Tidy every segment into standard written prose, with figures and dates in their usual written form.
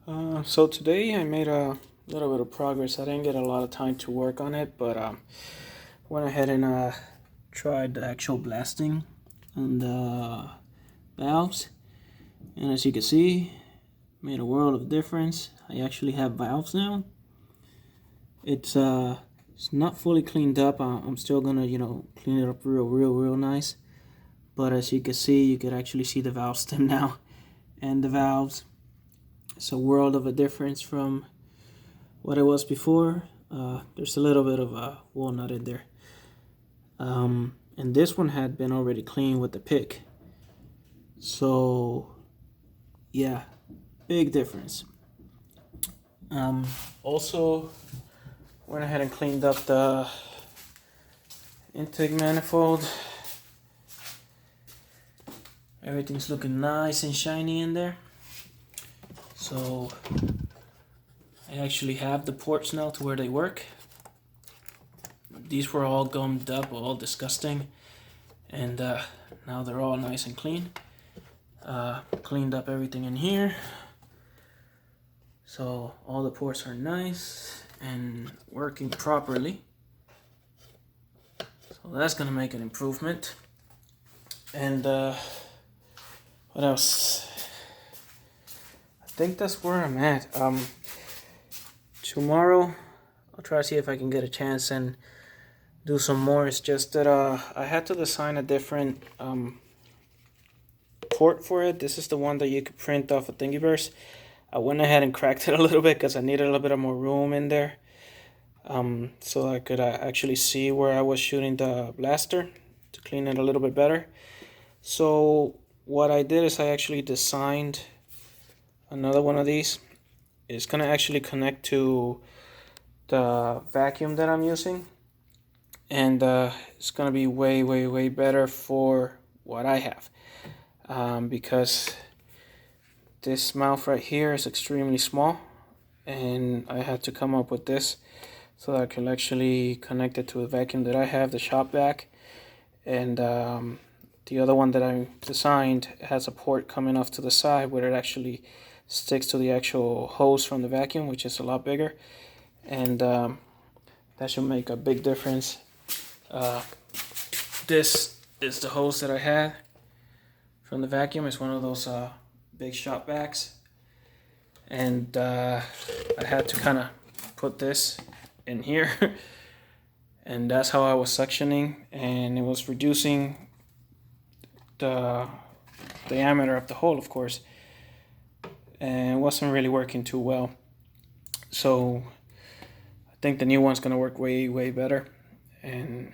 So today I made a little bit of progress. I didn't get a lot of time to work on it, but went ahead and tried the actual blasting on the valves, and as you can see, made a world of difference. I actually have valves now. It's not fully cleaned up. I'm still gonna clean it up real nice. But as you can see, you could actually see the valve stem now, and the valves. It's a world of a difference from what it was before. There's a little bit of a walnut in there. And this one had been already cleaned with the pick. So yeah, big difference. Also went ahead and cleaned up the intake manifold. Everything's looking nice and shiny in there. So I actually have the ports now to where they work. These were all gummed up, all disgusting, and now they're all nice and clean. Cleaned up everything in here, so all the ports are nice and working properly. So that's gonna make an improvement. And what else? I think that's where I'm at. Tomorrow I'll try to see if I can get a chance and do some more. It's just that I had to design a different port for it. This is the one that you could print off of Thingiverse. I went ahead and cracked it a little bit because I needed a little bit of more room in there, so I could actually see where I was shooting the blaster to clean it a little bit better. So what I did is I actually designed another one of these. It's gonna actually connect to the vacuum that I'm using, and it's gonna be way better for what I have, because this mouth right here is extremely small, and I had to come up with this so that I can actually connect it to a vacuum that I have, the shop vac. And the other one that I designed has a port coming off to the side where it actually sticks to the actual hose from the vacuum, which is a lot bigger, and that should make a big difference. This is the hose that I had from the vacuum. It's one of those big shop vacs, and I had to kind of put this in here and that's how I was suctioning, and it was reducing the diameter of the hole, of course, and it wasn't really working too well. So I think the new one's gonna work way better, and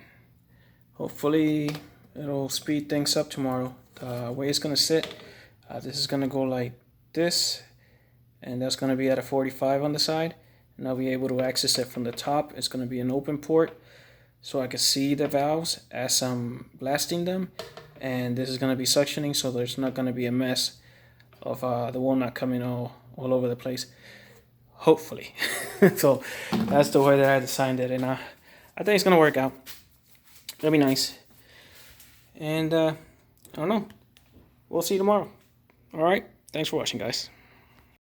hopefully it'll speed things up tomorrow. The way it's gonna sit, this is gonna go like this, and that's gonna be at a 45 on the side, and I'll be able to access it from the top. It's gonna be an open port, so I can see the valves as I'm blasting them, and this is gonna be suctioning, so there's not gonna be a mess of the walnut coming all over the place, hopefully. So that's the way that I designed it, and I think it's gonna work out. It'll be nice, and I don't know, we'll see you tomorrow. All right, thanks for watching, guys.